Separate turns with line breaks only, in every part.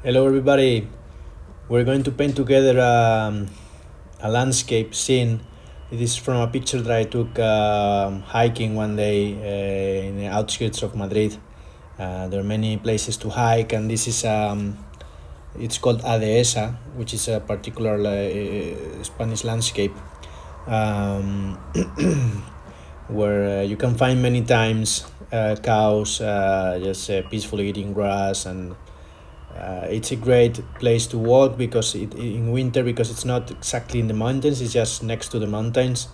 Hello, everybody. We're going to paint together a landscape scene. It is from a picture that I took hiking one day in the outskirts of Madrid. There are many places to hike, and this is it's called Adesa, which is a particular Spanish landscape um, where you can find many times cows just peacefully eating grass, and it's a great place to walk because in winter, because it's not exactly in the mountains, it's just next to the mountains.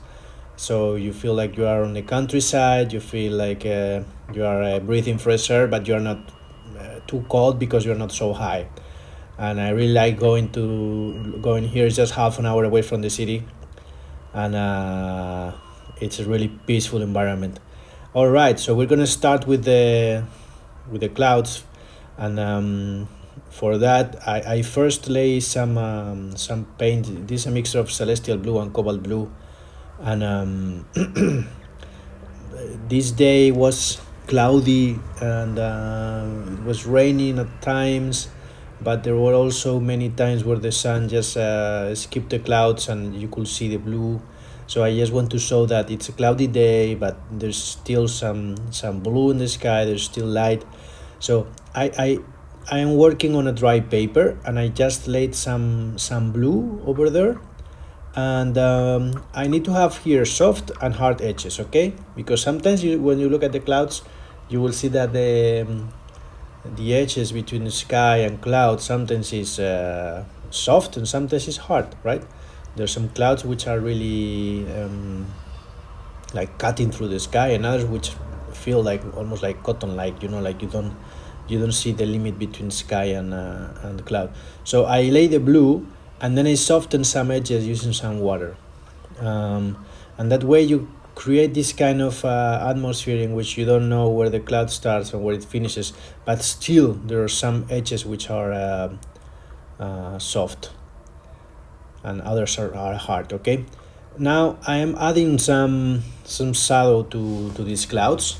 So you feel like you are on the countryside. You feel like you are breathing fresh air, but you are not too cold because you're not so high. And I really like going here. It's just half an hour away from the city, and it's a really peaceful environment. All right, so we're gonna start with the clouds, and for that I first lay some paint. This is a mixture of celestial blue and cobalt blue, and this day was cloudy, and it was raining at times, but there were also many times where the sun just skipped the clouds and you could see the blue. So I just want to show that it's a cloudy day, but there's still some blue in the sky. There's still light. So I am working on a dry paper, and I just laid some blue over there, and I need to have here soft and hard edges, okay? Because sometimes when you look at the clouds, you will see that the edges between the sky and clouds sometimes is soft and sometimes is hard, right? There's some clouds which are really like cutting through the sky, and others which feel like almost like cotton, like like you don't see the limit between sky and the cloud. So I lay the blue, and then I soften some edges using some water, and that way you create this kind of atmosphere in which you don't know where the cloud starts and where it finishes, but still there are some edges which are soft and others are hard. Okay, now I am adding some shadow to these clouds,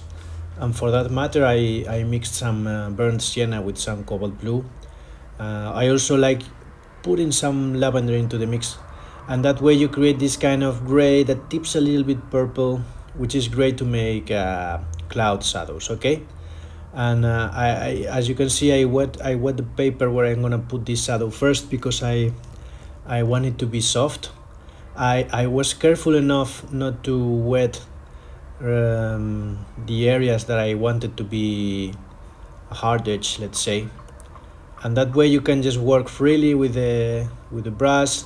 and for that matter I mixed some burnt sienna with some cobalt blue. I also like putting some lavender into the mix, and that way you create this kind of gray that tips a little bit purple, which is great to make cloud shadows. Okay, and as you can see, I wet the paper where I'm gonna put this shadow first because I want it to be soft. I was careful enough not to wet the areas that I wanted to be a hard edge, let's say, and that way you can just work freely with the brush.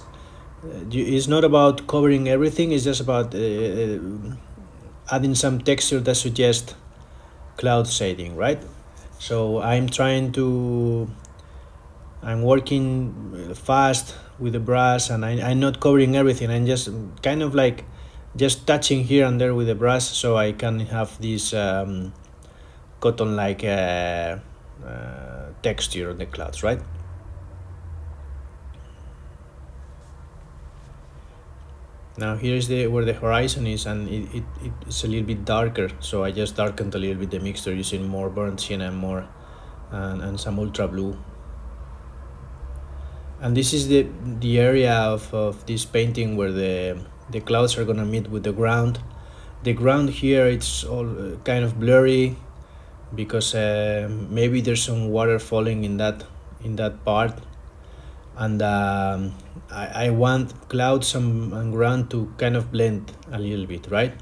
It's not about covering everything. It's just about adding some texture that suggests cloud shading, right? So I'm working fast with the brush, and I'm not covering everything. I'm just kind of like just touching here and there with the brush, so I can have this cotton-like texture on the clouds, right? Now here's where the horizon is, and it's a little bit darker, so I just darkened a little bit the mixture using more burnt sienna and more and some ultra blue. And this is the area of this painting where the clouds are gonna meet with the ground. The ground here, it's all kind of blurry because maybe there's some water falling in that part, and I want clouds and ground to kind of blend a little bit, right?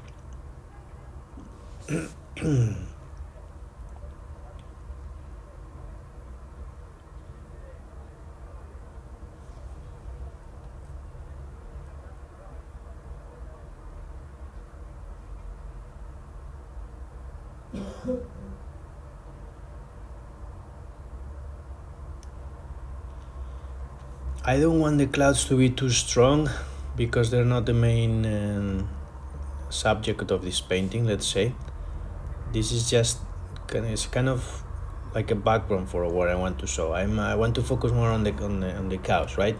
I don't want the clouds to be too strong because they're not the main subject of this painting, let's say. This is just it's kind of like a background for what I want to show. I want to focus more on the cows, right?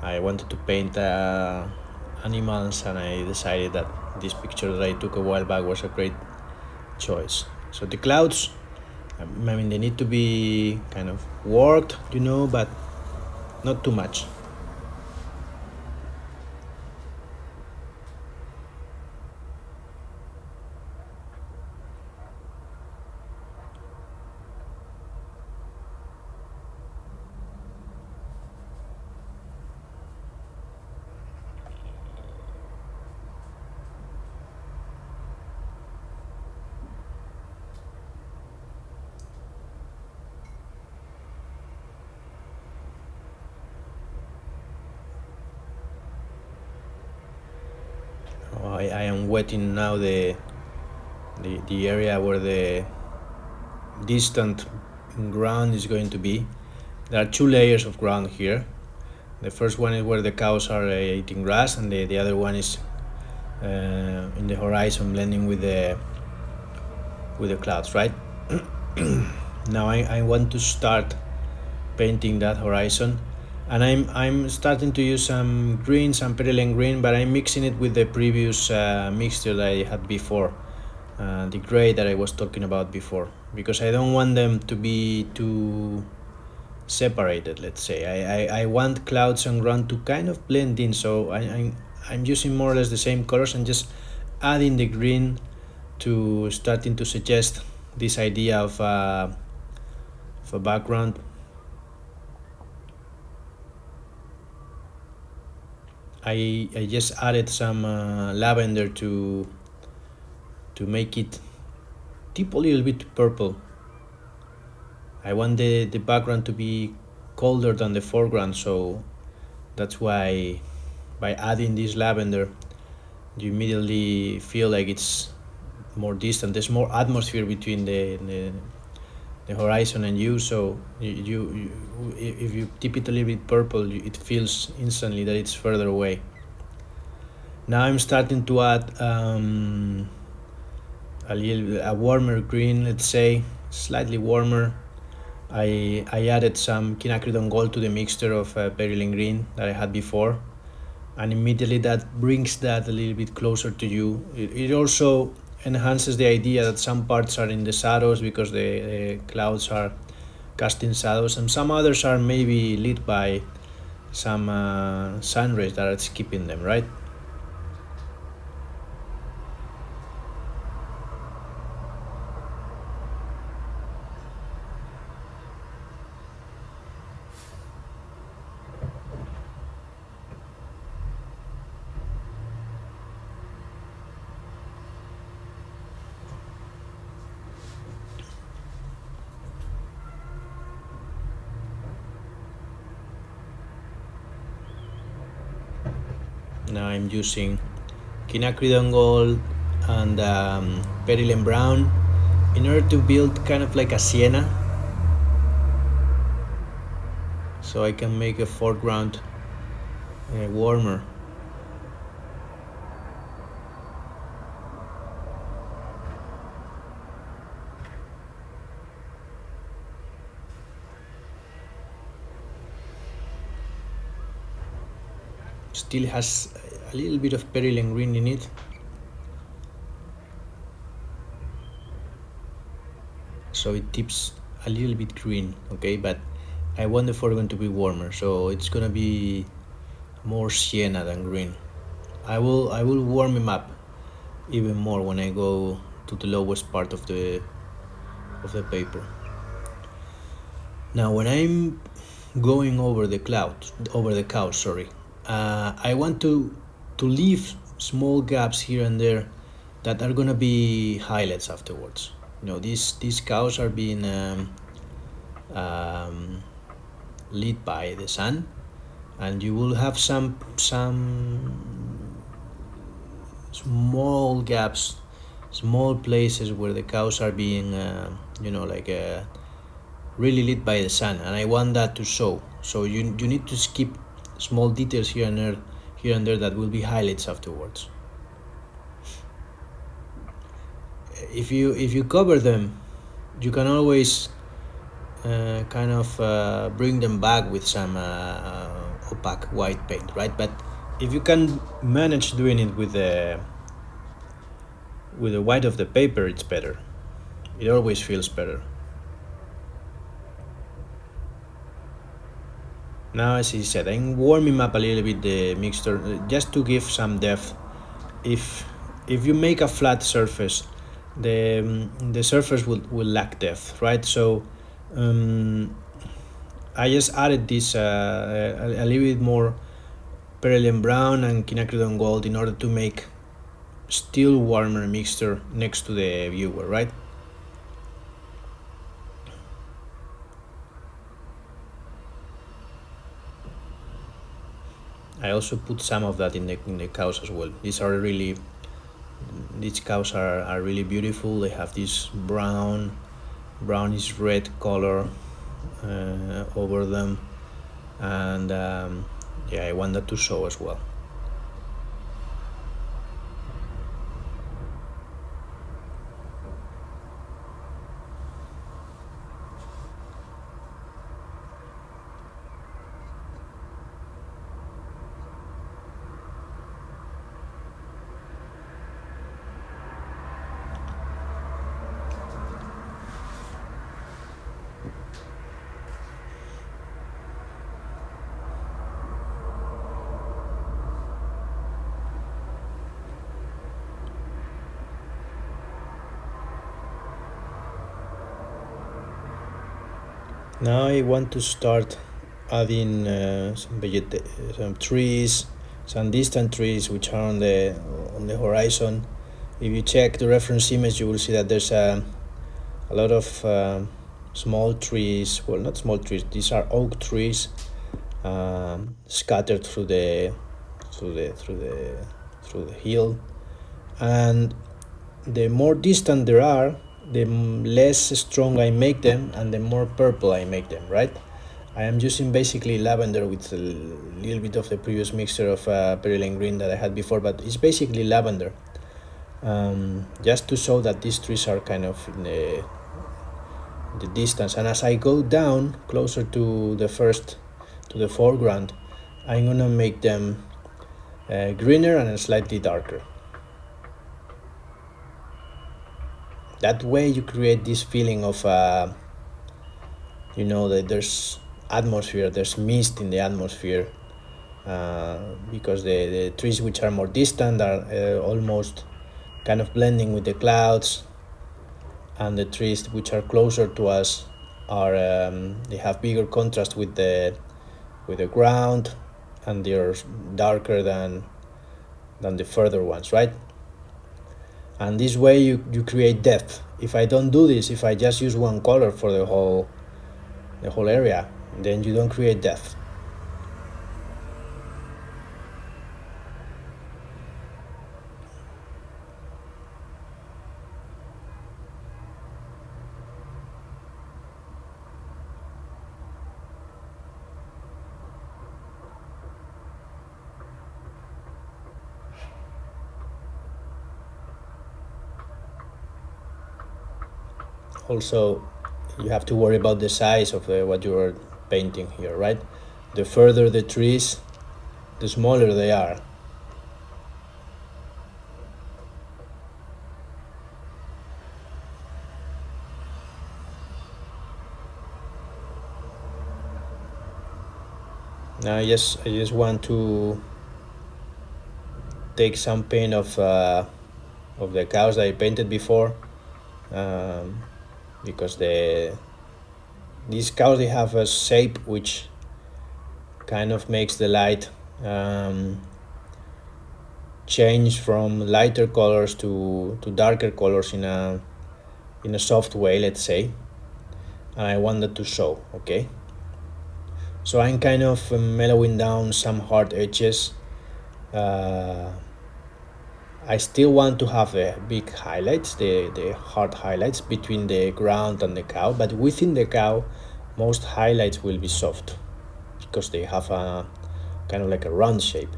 I wanted to paint animals, and I decided that this picture that I took a while back was a great choice. So the clouds I mean, they need to be kind of worked, but not too much. I am wetting now the area where the distant ground is going to be. There are two layers of ground here. The first one is where the cows are eating grass, and the other one is in the horizon, blending with the clouds, right? Now I want to start painting that horizon, and I'm starting to use some green, some perylene green, but I'm mixing it with the previous mixture that I had before, the gray that I was talking about before, because I don't want them to be too separated. Let's say I want clouds and ground to kind of blend in, so I'm using more or less the same colors and just adding the green to starting to suggest this idea of a background. I just added some lavender to make it tip a little bit purple. I want the background to be colder than the foreground, so that's why by adding this lavender, you immediately feel like it's more distant. There's more atmosphere between the horizon and you, so if you tip it a little bit purple, it feels instantly that it's further away. Now I'm starting to add a warmer green, let's say, slightly warmer. I added some quinacridone gold to the mixture of perylene green that I had before, and immediately that brings that a little bit closer to you. It also enhances the idea that some parts are in the shadows because the clouds are casting shadows, and some others are maybe lit by some sun rays that are skipping them, right? Now I'm using quinacridone gold and perylene brown in order to build kind of like a sienna, so I can make a foreground warmer. Still has a little bit of perylene green in it, so it tips a little bit green, okay, but I want the foreground to be warmer, so it's gonna be more sienna than green. I will warm him up even more when I go to the lowest part of the paper. Now when I'm going over the cows, sorry, I want to leave small gaps here and there that are gonna be highlights afterwards. These cows are being um, lit by the sun, and you will have some small gaps, small places where the cows are being like really lit by the sun, and I want that to show. So you need to skip small details here and there that will be highlights afterwards. If you cover them, you can always kind of bring them back with some opaque white paint, right? But if you can manage doing it with the white of the paper, it's better. It always feels better. Now, as I said, I'm warming up a little bit the mixture just to give some depth. If you make a flat surface, the surface will lack depth, right? So I just added this a little bit more Perylene brown and quinacridone gold in order to make still warmer mixture next to the viewer, right? I also put some of that in the cows as well. These cows are really beautiful. They have this brownish red color over them, and yeah, I want that to show as well. Now I want to start adding some trees, some distant trees which are on the horizon. If you check the reference image, you will see that there's a lot of small trees. Well, not small trees. These are oak trees scattered through the hill, and the more distant there are, the less strong I make them and the more purple I make them, right? I am using basically lavender with a little bit of the previous mixture of perylene green that I had before, but it's basically lavender, just to show that these trees are kind of in the distance. And as I go down closer to the foreground, I'm gonna make them greener and slightly darker. That way you create this feeling of that there's mist in the atmosphere, because the trees which are more distant are almost kind of blending with the clouds, and the trees which are closer to us are they have bigger contrast with the ground, and they're darker than the further ones, right? And this way you create depth. If I don't do this, if I just use one color for the whole area, then you don't create depth. Also, you have to worry about the size of what you are painting here, right? The further the trees, the smaller they are. Now I just want to take some paint of the cows that I painted before, um, because these cows, they have a shape which kind of makes the light change from lighter colors to darker colors in a soft way, let's say, and I want that to show. Okay, so I'm kind of mellowing down some hard edges. uh, I still want to have the big highlights, the hard highlights between the ground and the cow, but within the cow, most highlights will be soft because they have a kind of like a round shape.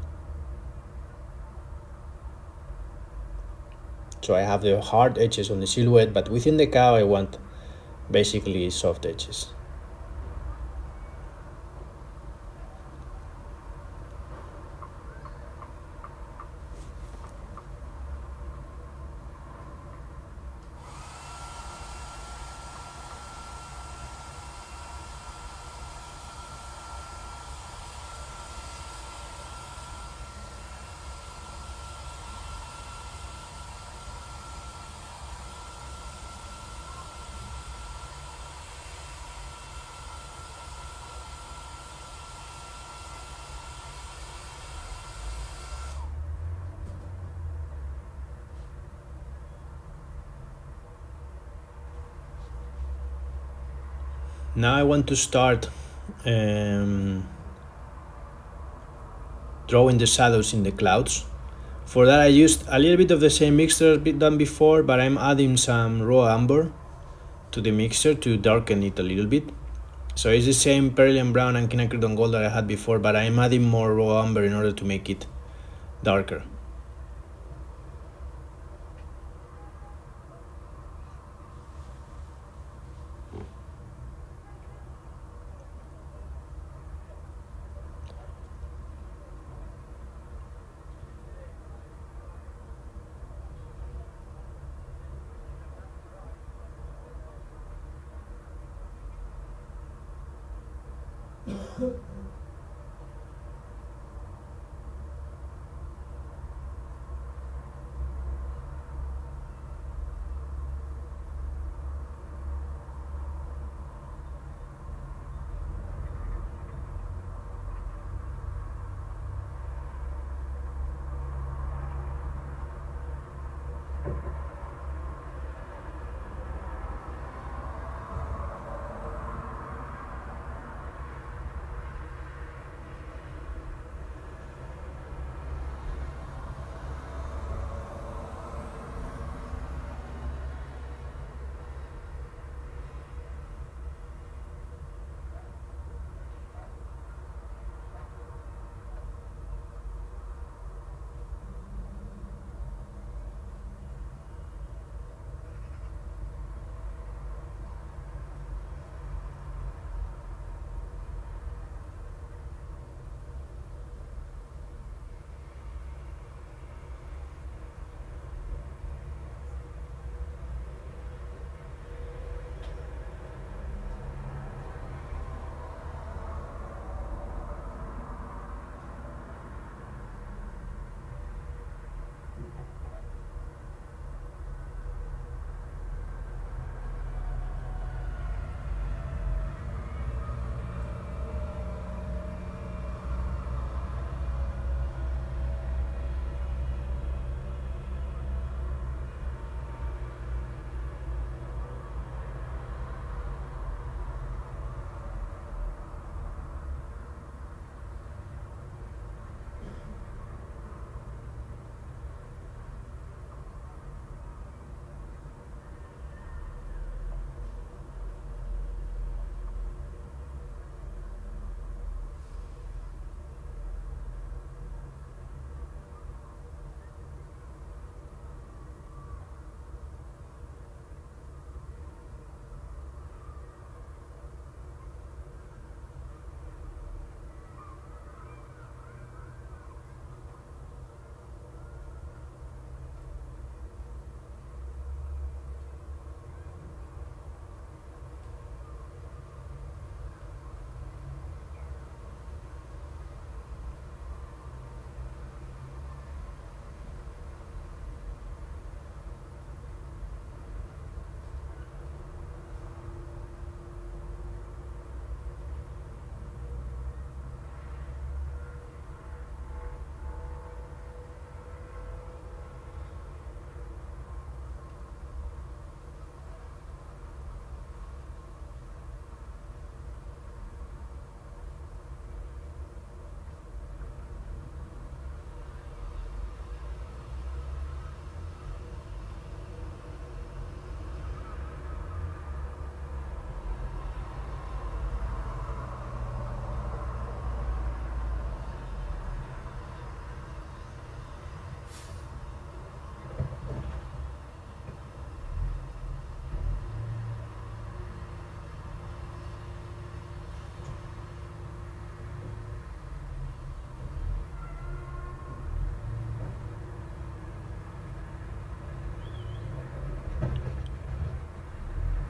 So I have the hard edges on the silhouette, but within the cow, I want basically soft edges. Now I want to start um, drawing the shadows in the clouds. For that I used a little bit of the same mixture done before, but I'm adding some raw amber to the mixture to darken it a little bit. So it's the same Pearlian Brown and Quinacridone Gold that I had before, but I'm adding more raw amber in order to make it darker.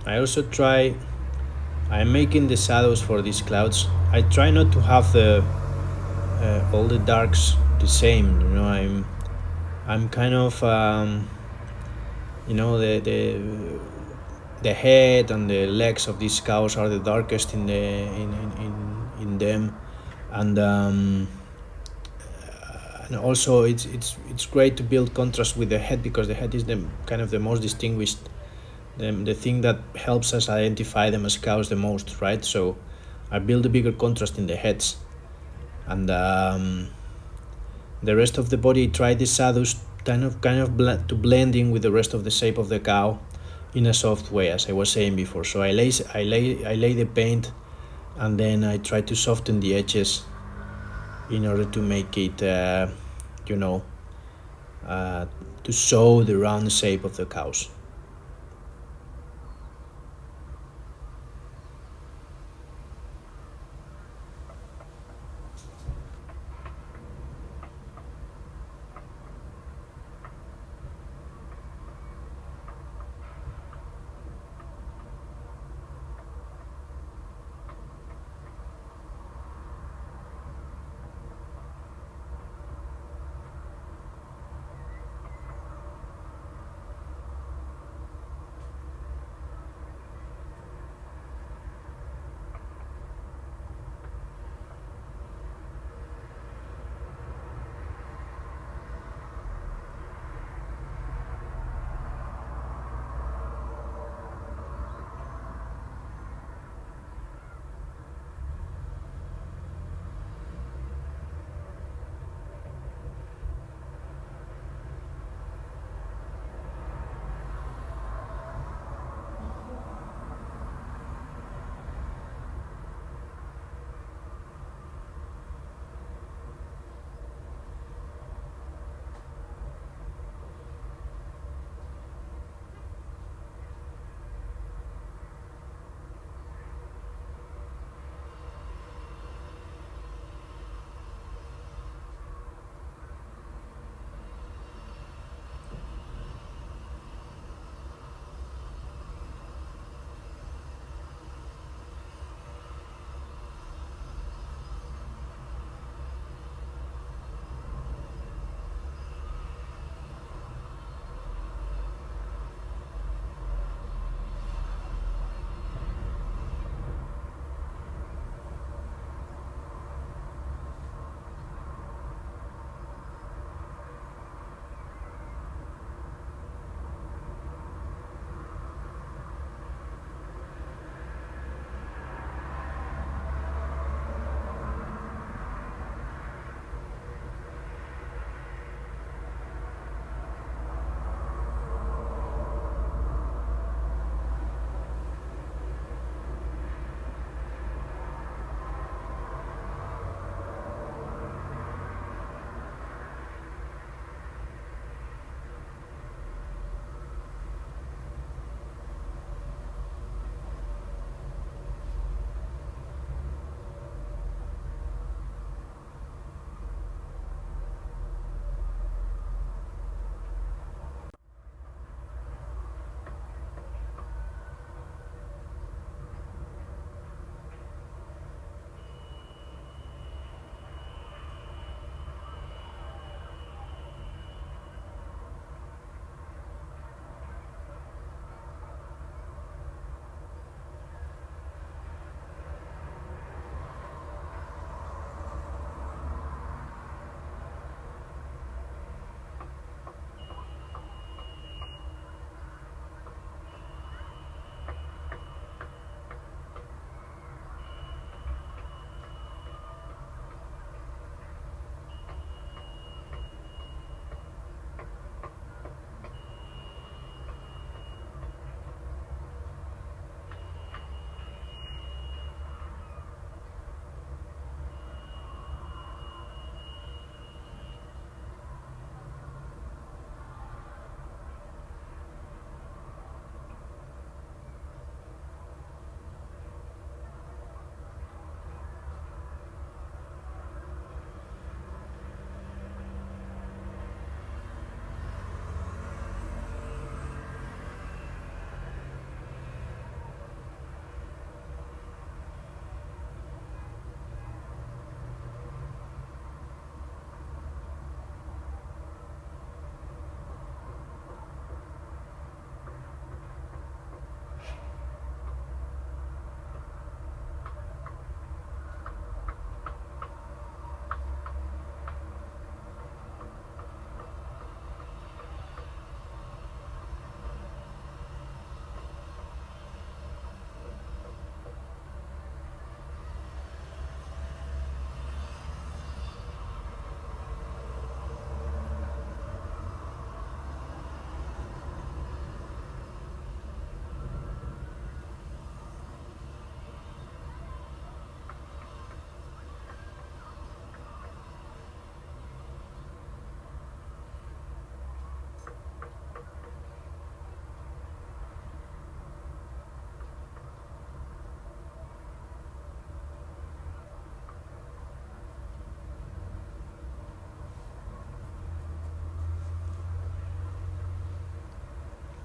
I also try. I'm making the shadows for these clouds. I try not to have the all the darks the same. I'm kind of the head and the legs of these cows are the darkest in them, and and also it's great to build contrast with the head because the head is the kind of the most distinguished the thing that helps us identify them as cows the most, right? So I build a bigger contrast in the heads, and the rest of the body try the shadows to blend in with the rest of the shape of the cow in a soft way, as I was saying before. So I lay the paint, and then I try to soften the edges in order to make it, you know, uh, to show the round shape of the cows.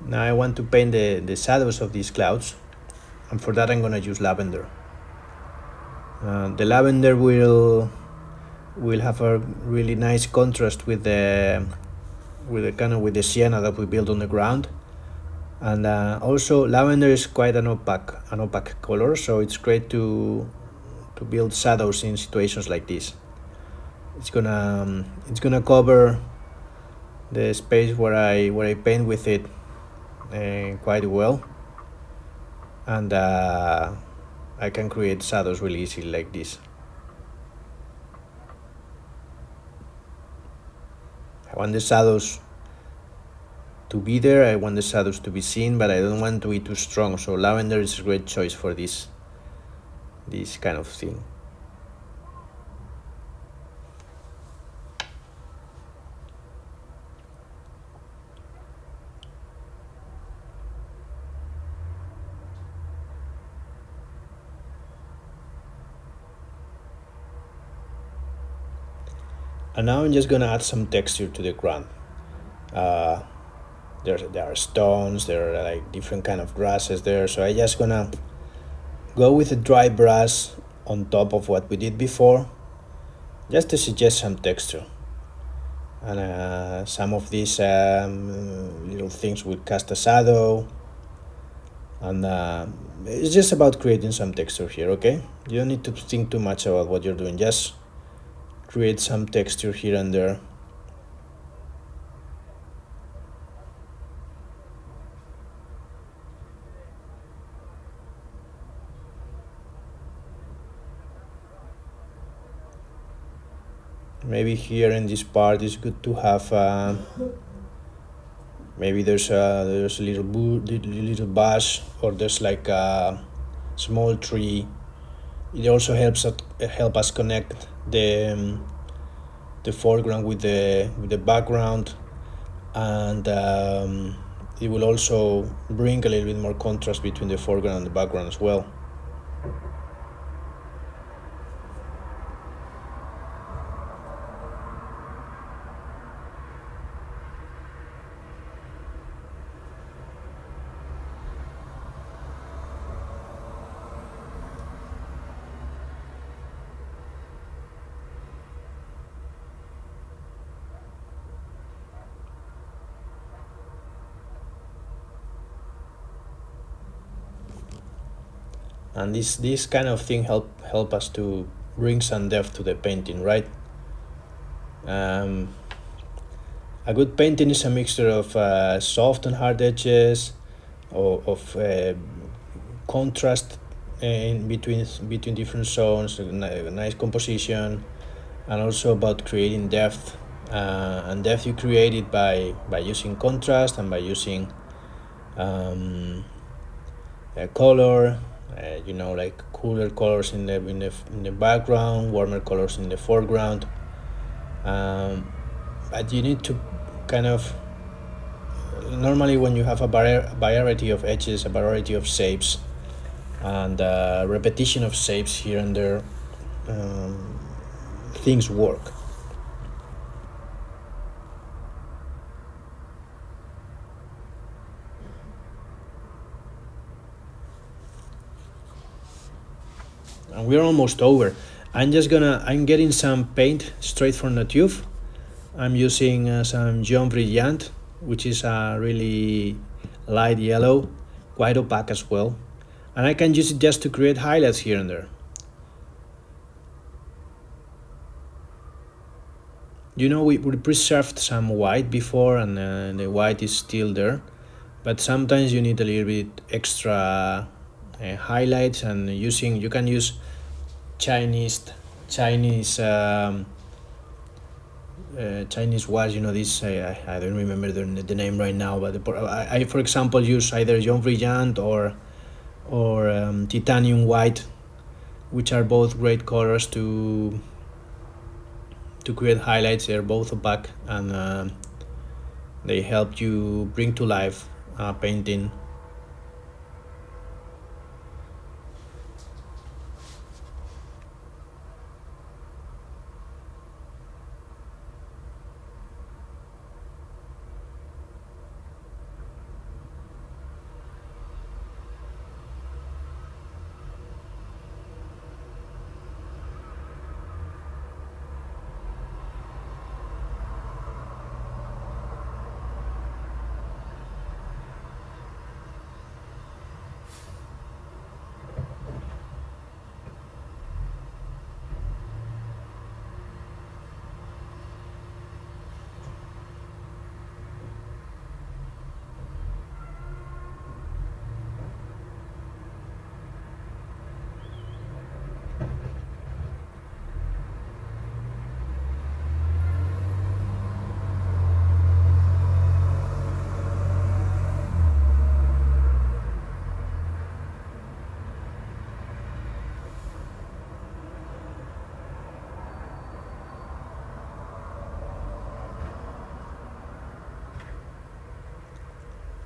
Now I want to paint the shadows of these clouds, and for that I'm gonna use lavender. The lavender will have a really nice contrast with the sienna that we built on the ground. And also lavender is quite an opaque color, so it's great to build shadows in situations like this. It's gonna cover the space where I paint with it quite well, and I can create shadows really easily like this. I want the shadows to be there, I want the shadows to be seen, but I don't want to be too strong, so lavender is a great choice for this kind of thing. And now I'm just gonna add some texture to the ground. Uh, there are stones, there are like different kind of grasses there, so I just gonna go with a dry brush on top of what we did before, just to suggest some texture. And some of these little things will cast a shadow, and it's just about creating some texture here. Okay, you don't need to think too much about what you're doing, just create some texture here and there. Maybe here in this part it's good to have maybe there's a little bush, or there's like a small tree. It also help us connect the foreground with the background, and it will also bring a little bit more contrast between the foreground and the background as well. And this kind of thing help us to bring some depth to the painting, right? um, a good painting is a mixture of soft and hard edges, of contrast in between different zones, a nice composition, and also about creating depth. And depth you create it by using contrast and by using color, like cooler colors in the background, warmer colors in the foreground. But you need to kind of, normally when you have a variety of edges, a variety of shapes, and repetition of shapes here and there, um, things work. And we're almost over. I'm getting some paint straight from the tube. I'm using some Jaune Brilliant, which is a really light yellow, quite opaque as well. And I can use it just to create highlights here and there. We preserved some white before, and the white is still there, but sometimes you need a little bit extra highlights, and you can use Chinese Chinese was, this, I don't remember the name right now, but I for example use either Jaune Brilliant or titanium white, which are both great colors to create highlights. They're both opaque, and they help you bring to life a painting.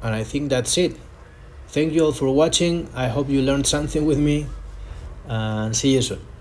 And I think that's it. Thank you all for watching. I hope you learned something with me, and see you soon.